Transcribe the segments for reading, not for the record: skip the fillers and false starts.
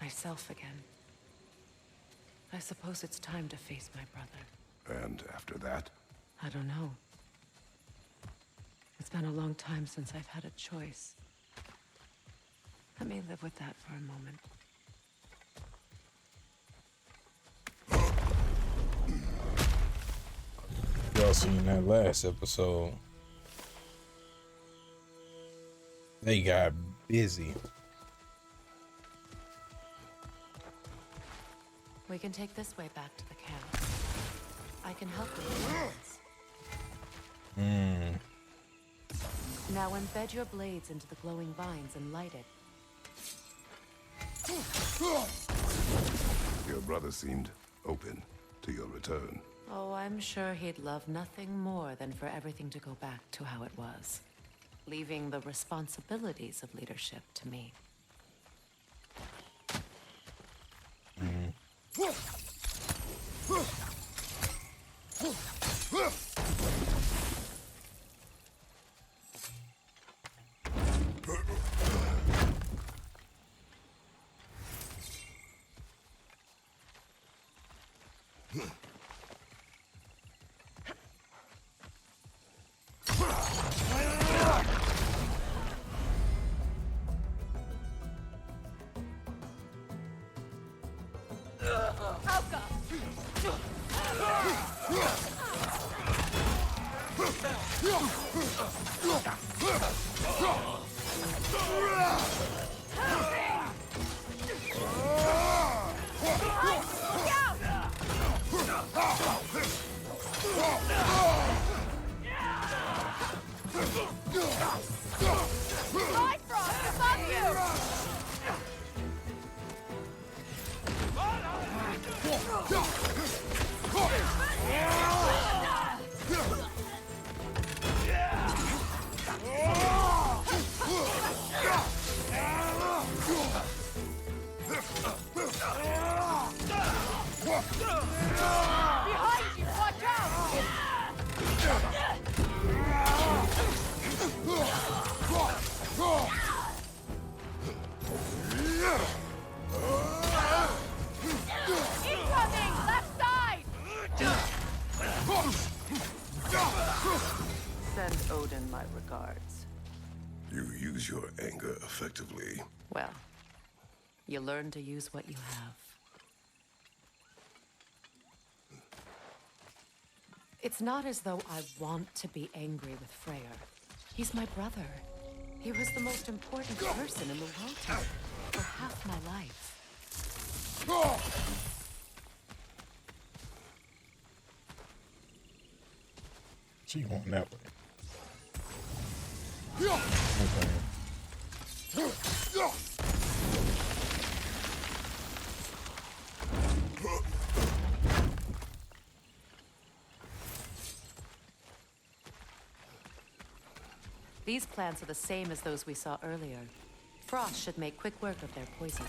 myself again. I suppose it's time to face my brother. And after that? I don't know. It's been a long time since I've had a choice. Let me live with that for a moment. Y'all seen that last episode? They got busy. We can take this way back to the camp. I can help with the blades. Now embed your blades into the glowing vines and light it. Your brother seemed open to your return. Oh, I'm sure he'd love nothing more than for everything to go back to how it was, leaving the responsibilities of leadership to me. Send Odin my regards. You use your anger effectively. Well, you learn to use what you have. It's not as though I want to be angry with Freya. He's my brother. He was the most important person in the world to me for half my life. She going that way. These plants are the same as those we saw earlier. Frost should make quick work of their poison.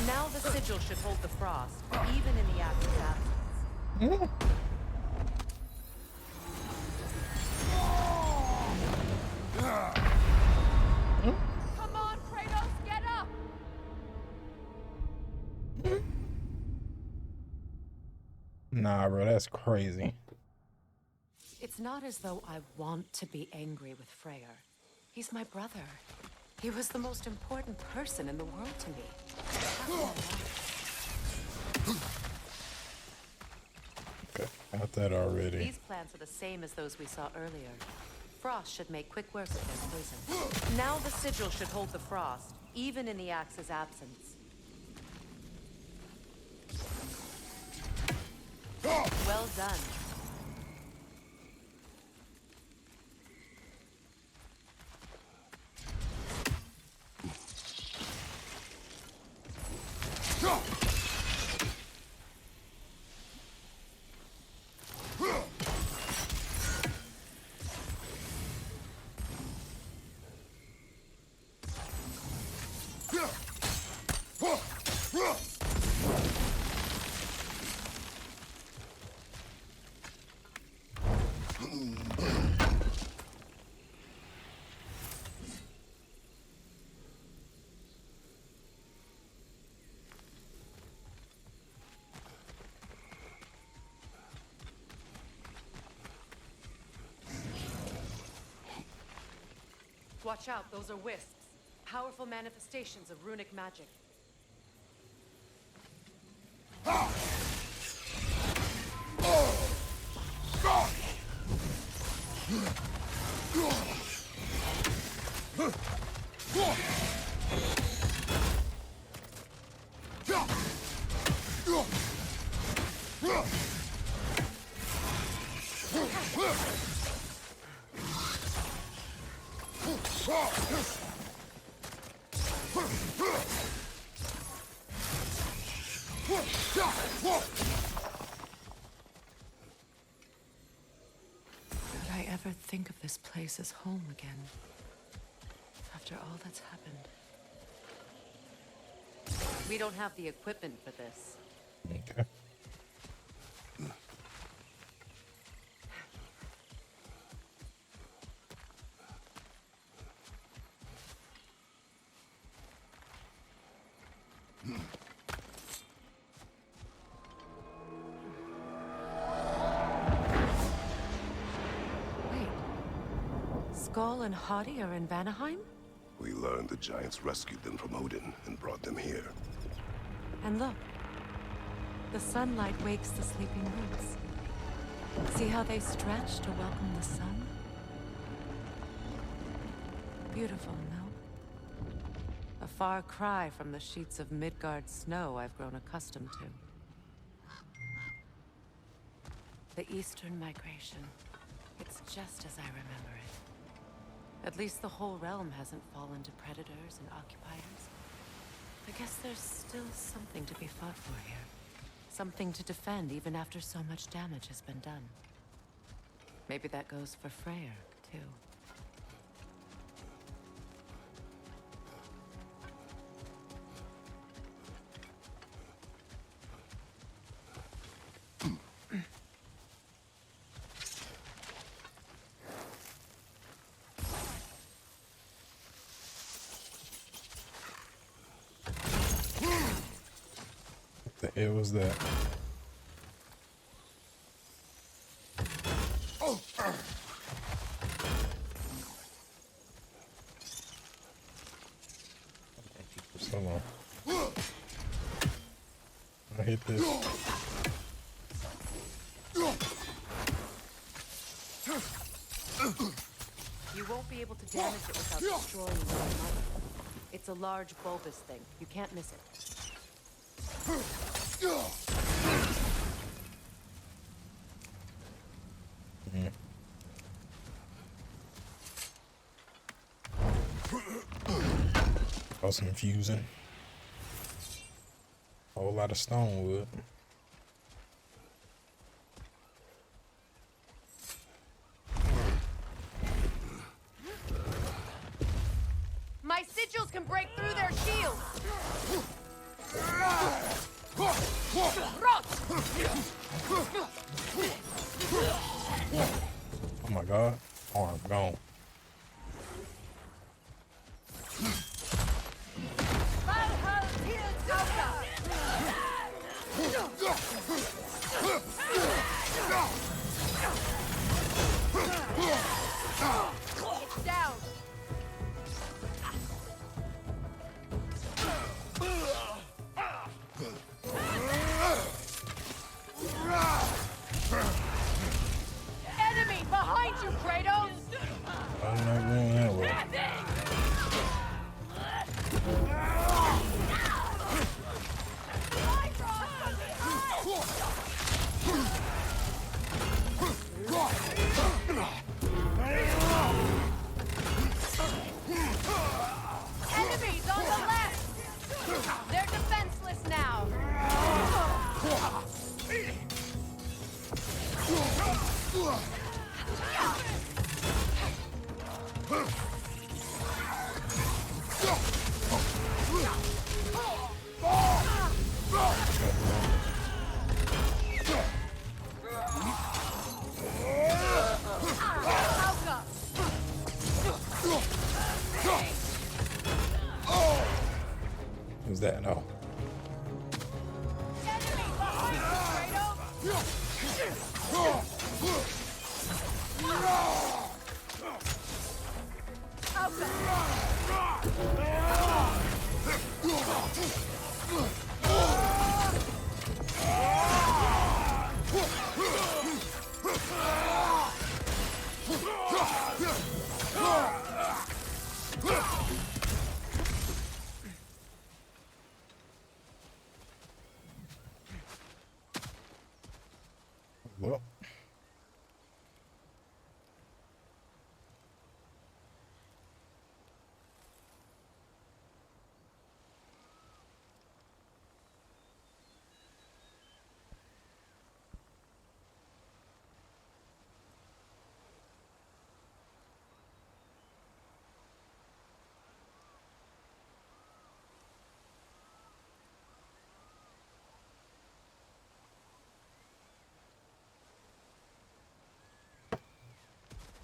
Now the sigil should hold the frost, even in the actor's absence. Come on, Kratos, get up! Nah, bro, that's crazy. It's not as though I want to be angry with Freya. He's my brother. He was the most important person in the world to me. Okay, got that already. These plants are the same as those we saw earlier. Frost should make quick work of their poison. Now the sigil should hold the frost, even in the axe's absence. Well done. Watch out, those are wisps. Powerful manifestations of runic magic. Could I ever think of this place as home again? After all that's happened. We don't have the equipment for this. Okay. Skull and Hadi are in Vanaheim? We learned the giants rescued them from Odin and brought them here. And look. The sunlight wakes the sleeping roots. See how they stretch to welcome the sun? Beautiful, no? A far cry from the sheets of Midgard snow I've grown accustomed to. The Eastern Migration. It's just as I remember it. At least the whole realm hasn't fallen to predators and occupiers. I guess there's still something to be fought for here. Something to defend even after so much damage has been done. Maybe that goes for Freya, too. The hell was that? So long. I hit this. You won't be able to damage it without destroying your mother. It's a large bulbous thing. You can't miss it. That was confusing. Whole lot of stone wood. My sigils can break through their shields! Oh my god. Arm gone. It's down! Enemy behind you, Kratos! I'm not going that way. Enemies on the left! They're defenseless now! Who's that? No. Enemy behind you, Kratos! Well,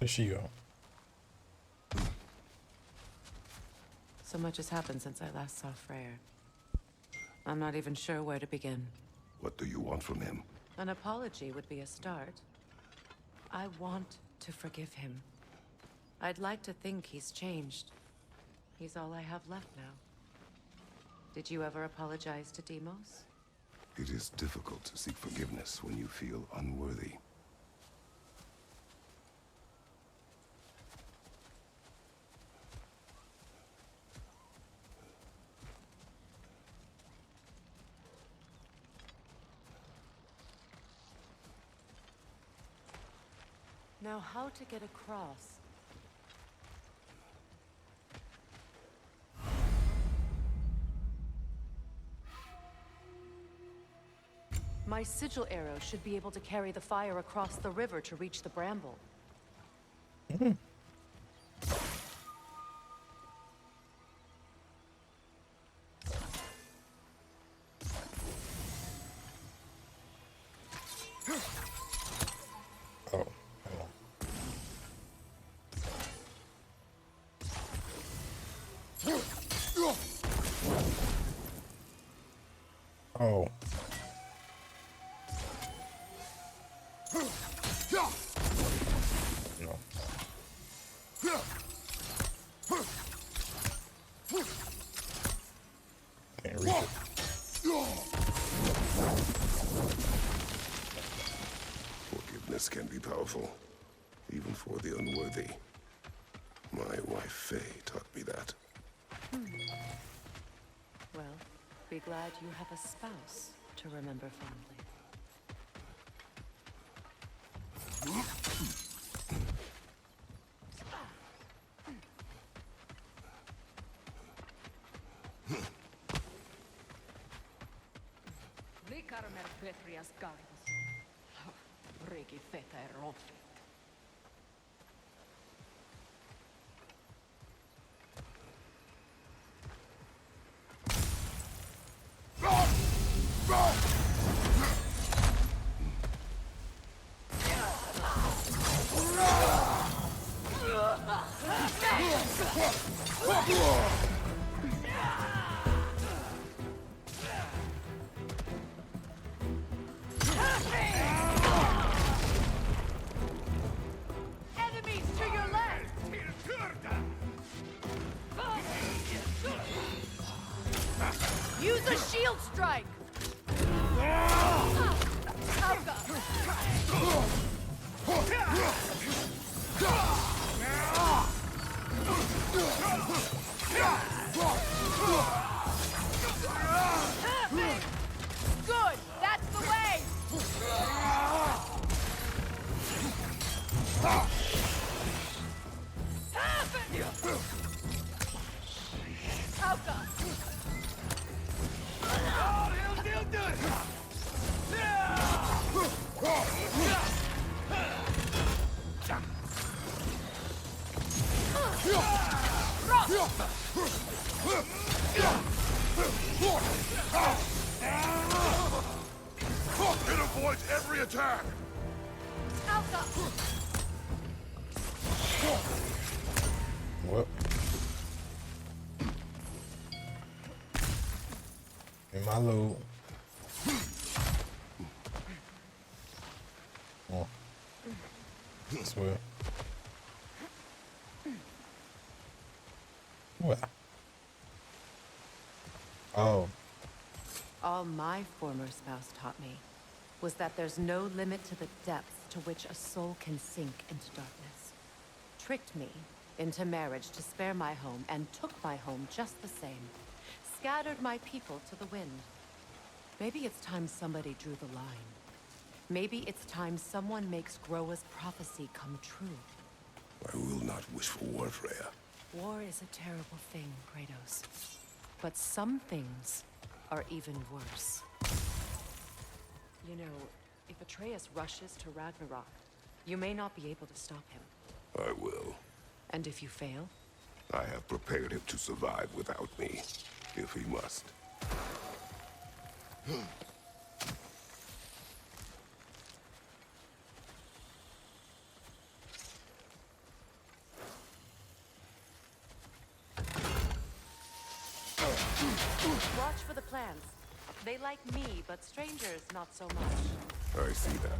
there she go. So much has happened since I last saw Freya. I'm not even sure where to begin. What do you want from him? An apology would be a start. I want to forgive him. I'd like to think he's changed. He's all I have left now. Did you ever apologize to Deimos? It is difficult to seek forgiveness when you feel unworthy. Now, how to get across? My sigil arrow should be able to carry the fire across the river to reach the bramble. Oh, hold on. Oh. No. Can't reach it. Forgiveness can be powerful, even for the unworthy. My wife Faye taught me that. Well, be glad you have a spouse to remember fondly. Enemies to your left! Use a shield strike! Good! That's the way! It avoids every attack! What? In my load. Oh. This way. What? Oh. All my former spouse taught me was that there's no limit to the depths to which a soul can sink into darkness. Tricked me into marriage to spare my home and took my home just the same. Scattered my people to the wind. Maybe it's time somebody drew the line. Maybe it's time someone makes Groa's prophecy come true. I will not wish for war, Freya. War is a terrible thing, Kratos. But some things are even worse. You know, if Atreus rushes to Ragnarok, you may not be able to stop him. I will. And if you fail? I have prepared him to survive without me, if he must. Watch for the plants. They like me, but strangers not so much. I see that.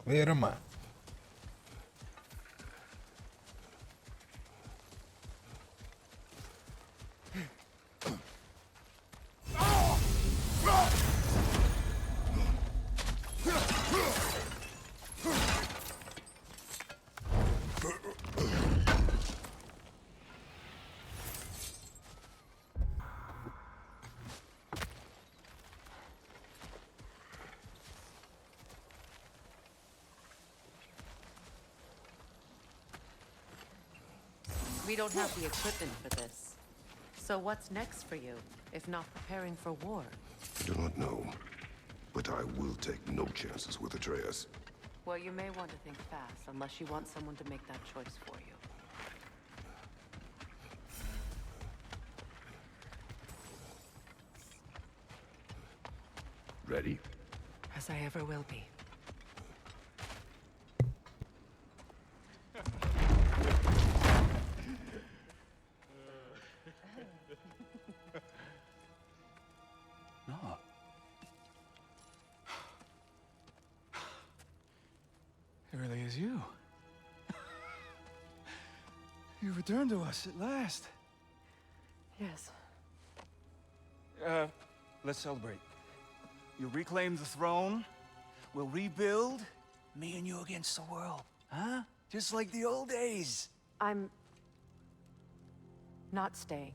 Clear them out. We don't have the equipment for this. So what's next for you, if not preparing for war? I do not know, but I will take no chances with Atreus. Well, you may want to think fast, unless you want someone to make that choice for you. Ready? As I ever will be. No. It really is you. You returned to us at last. Yes. Let's celebrate. You reclaim the throne. We'll rebuild. Me and you against the world. Huh? Just like the old days. I'm not staying.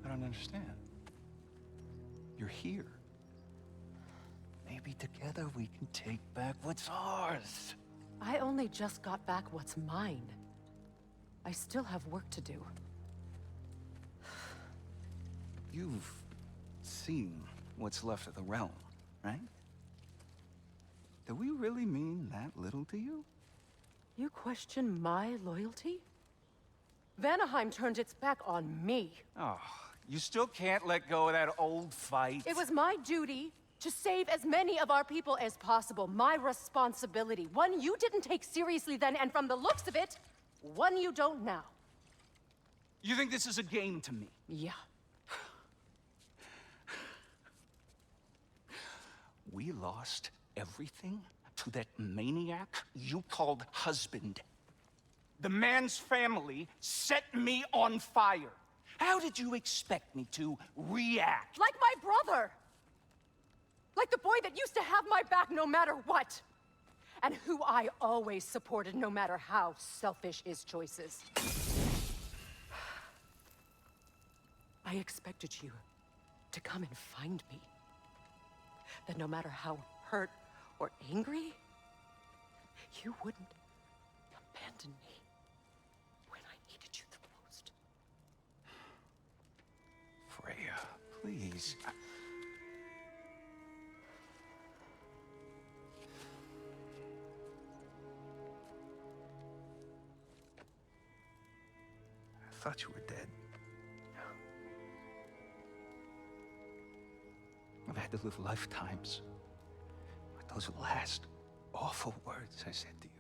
I don't understand. You're here. Maybe together we can take back what's ours. I only just got back what's mine. I still have work to do. You've seen what's left of the realm, right? Do we really mean that little to you? You question my loyalty? Vanaheim turned its back on me. Oh, you still can't let go of that old fight. It was my duty to save as many of our people as possible. My responsibility. One you didn't take seriously then, and from the looks of it, one you don't now. You think this is a game to me? Yeah. We lost everything to that maniac you called husband. The man's family set me on fire. How did you expect me to react? Like my brother! Like the boy that used to have my back no matter what! And who I always supported no matter how selfish his choices. I expected you to come and find me. That no matter how hurt or angry, you wouldn't abandon me when I needed you the most. Freya, please. I thought you were dead. I've had to live lifetimes with those last awful words I said to you.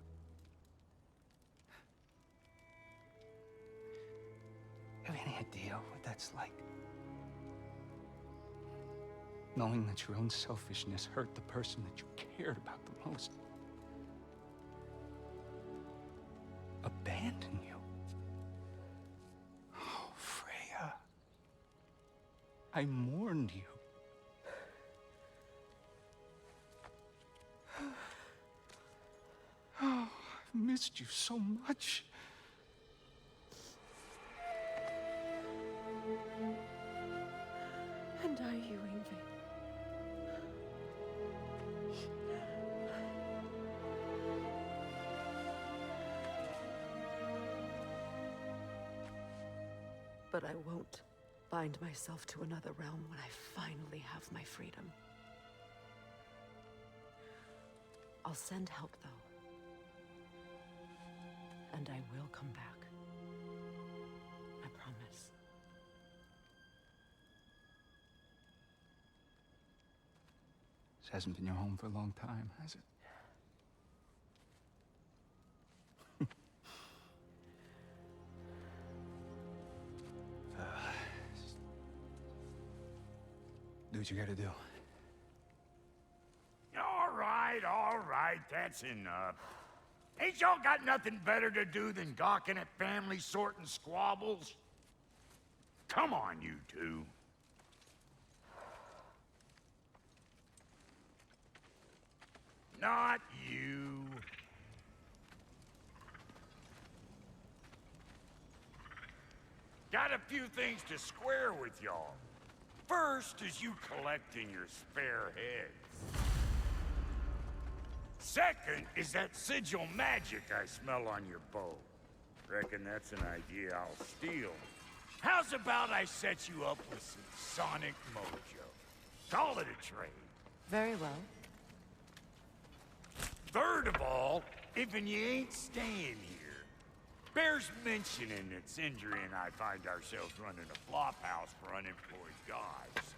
have any idea what that's like? Knowing that your own selfishness hurt the person that you cared about the most. Abandon you. Oh, Freya. I mourned you. Oh, I've missed you so much. And are you, Ingrid? But I won't bind myself to another realm when I finally have my freedom. I'll send help, though. And I will come back. I promise. This hasn't been your home for a long time, has it? Do what you gotta do. All right, that's enough. Ain't y'all got nothing better to do than gawking at family sorting squabbles? Come on, you two. Not you. Got a few things to square with y'all. First is you collecting your spare heads. Second is that sigil magic I smell on your bow. Reckon that's an idea I'll steal. How's about I set you up with some sonic mojo? Call it a trade. Very well. Third of all, if you ain't staying here, bears mentioning that Sindri and I find ourselves running a flop house for unemployed gods.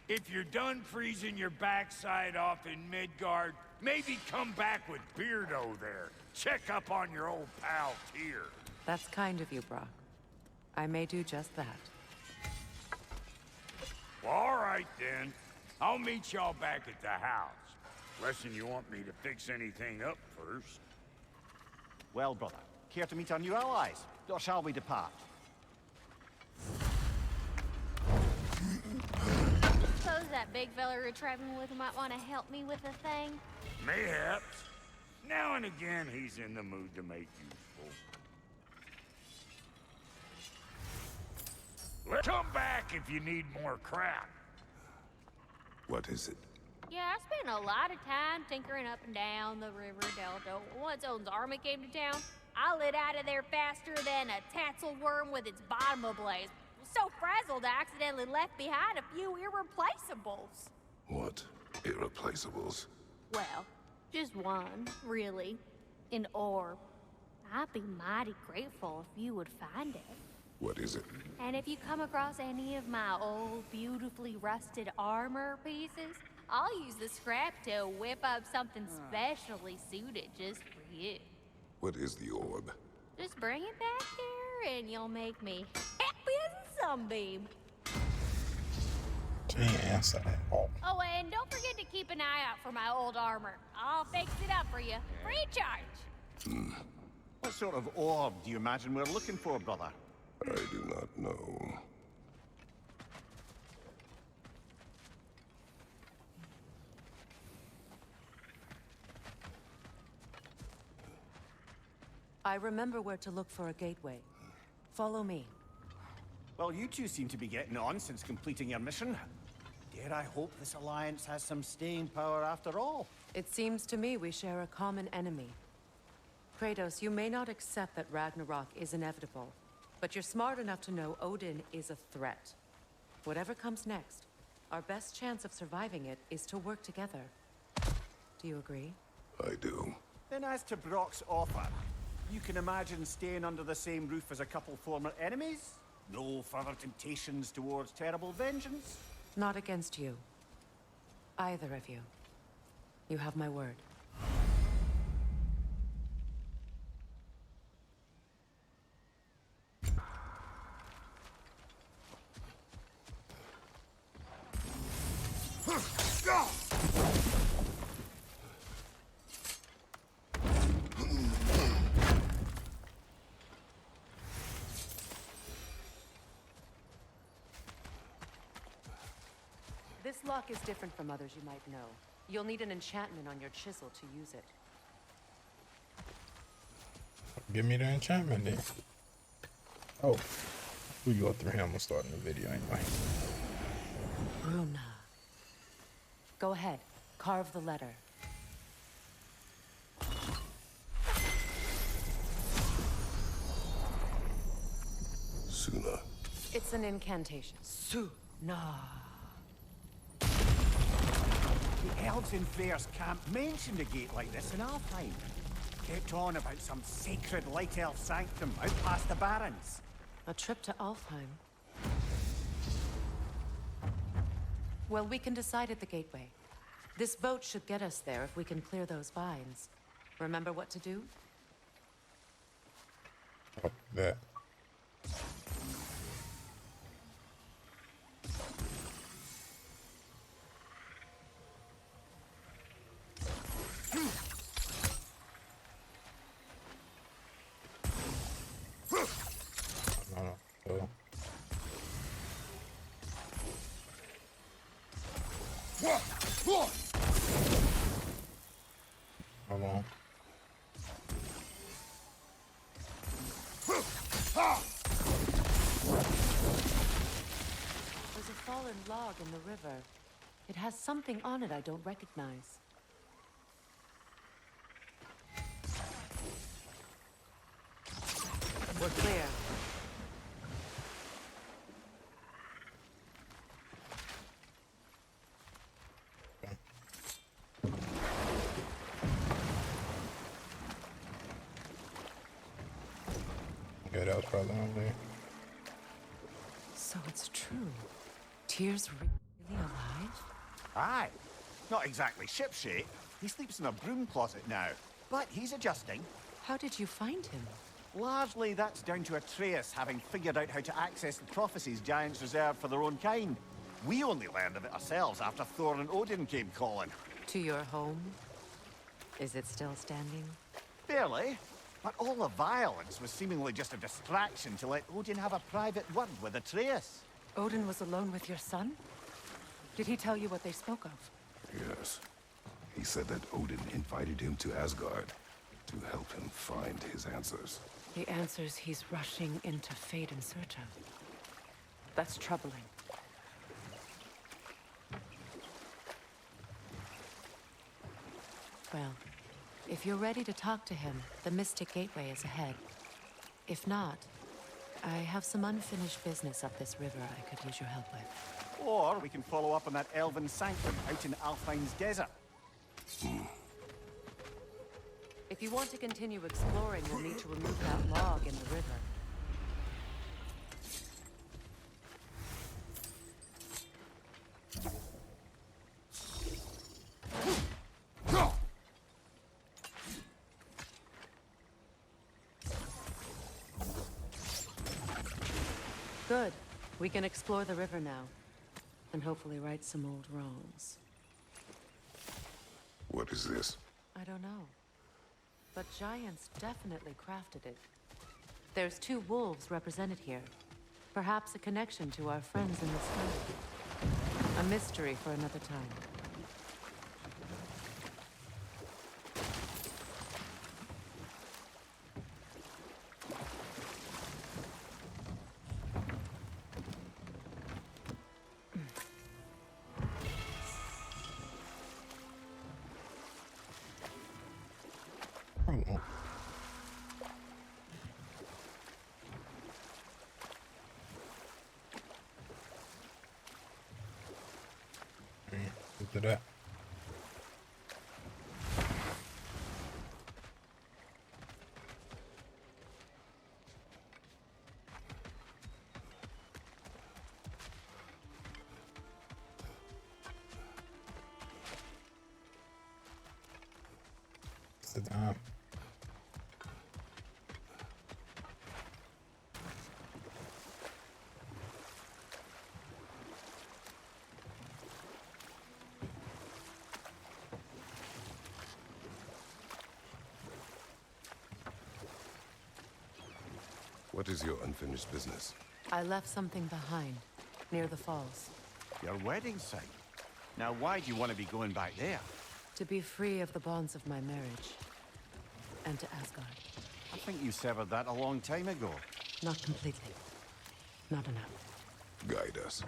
If you're done freezing your backside off in Midgard, maybe come back with Beardo there. Check up on your old pal Tyr. That's kind of you, Brok. I may do just that. Well, all right then. I'll meet y'all back at the house. Unless you want me to fix anything up first. Well, brother, care to meet our new allies? Or shall we depart? Suppose that big fella you're traveling with might want to help me with a thing? Mayhaps. Now and again, he's in the mood to make useful. Come back if you need more crap. What is it? Yeah, I spent a lot of time tinkering up and down the river Delta. Once Odin's army came to town, I lit out of there faster than a tassel worm with its bottom ablaze. So frazzled, I accidentally left behind a few irreplaceables. What? Irreplaceables? Well, just one, really. An orb. I'd be mighty grateful if you would find it. What is it? And if you come across any of my old, beautifully rusted armor pieces, I'll use the scrap to whip up something specially suited just for you. What is the orb? Just bring it back here and you'll make me happy as a sunbeam. She ain't answer that. Oh. Oh, and don't forget to keep an eye out for my old armor. I'll fix it up for you, free of charge. What sort of orb do you imagine we're looking for, brother? I do not know. I remember where to look for a gateway. Follow me. Well, you two seem to be getting on since completing your mission. Dare I hope this alliance has some staying power after all? It seems to me we share a common enemy. Kratos, you may not accept that Ragnarok is inevitable, but you're smart enough to know Odin is a threat. Whatever comes next, our best chance of surviving it is to work together. Do you agree? I do. Then as to Brok's offer, you can imagine staying under the same roof as a couple former enemies? No further temptations towards terrible vengeance? Not against you. Either of you. You have my word. This lock is different from others you might know. You'll need an enchantment on your chisel to use it. Give me the enchantment then. Oh, we go through him. We'll start the video anyway. Rune. Go ahead. Carve the letter. Suna. It's an incantation. Suna. The elves in Freya's camp mentioned a gate like this in Alfheim. Kept on about some sacred light elf sanctum out past the barrens. A trip to Alfheim. Well, we can decide at the gateway. This boat should get us there if we can clear those vines. Remember what to do? Oh, that. Hold on. There's a fallen log in the river. It has something on it I don't recognize. We're clear. Yeah, that was probably on there. So it's true. Tyr's really alive? Aye. Not exactly shipshape. He sleeps in a broom closet now. But he's adjusting. How did you find him? Largely, that's down to Atreus having figured out how to access the prophecies giants reserved for their own kind. We only learned of it ourselves after Thor and Odin came calling. To your home? Is it still standing? Barely. But all the violence was seemingly just a distraction to let Odin have a private word with Atreus. Odin was alone with your son? Did he tell you what they spoke of? Yes. He said that Odin invited him to Asgard to help him find his answers. The answers he's rushing into fate in search of. That's troubling. Well, if you're ready to talk to him, the Mystic Gateway is ahead. If not, I have some unfinished business up this river I could use your help with. Or we can follow up on that elven sanctum out in Alfheim's desert. If you want to continue exploring, you'll need to remove that log in the river. Good. We can explore the river now. And hopefully right some old wrongs. What is this? I don't know. But giants definitely crafted it. There's two wolves represented here. Perhaps a connection to our friends in the sky. A mystery for another time. Hold on. Look at that. Sit down. What is your unfinished business? I left something behind, near the falls. Your wedding site. Now, why do you want to be going back there? To be free of the bonds of my marriage. And to Asgard. I think you severed that a long time ago. Not completely. Not enough. Guide us.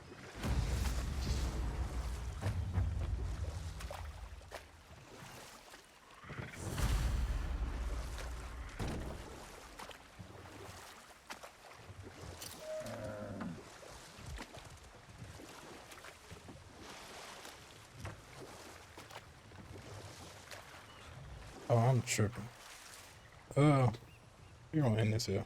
Oh, I'm tripping. We're gonna end this here.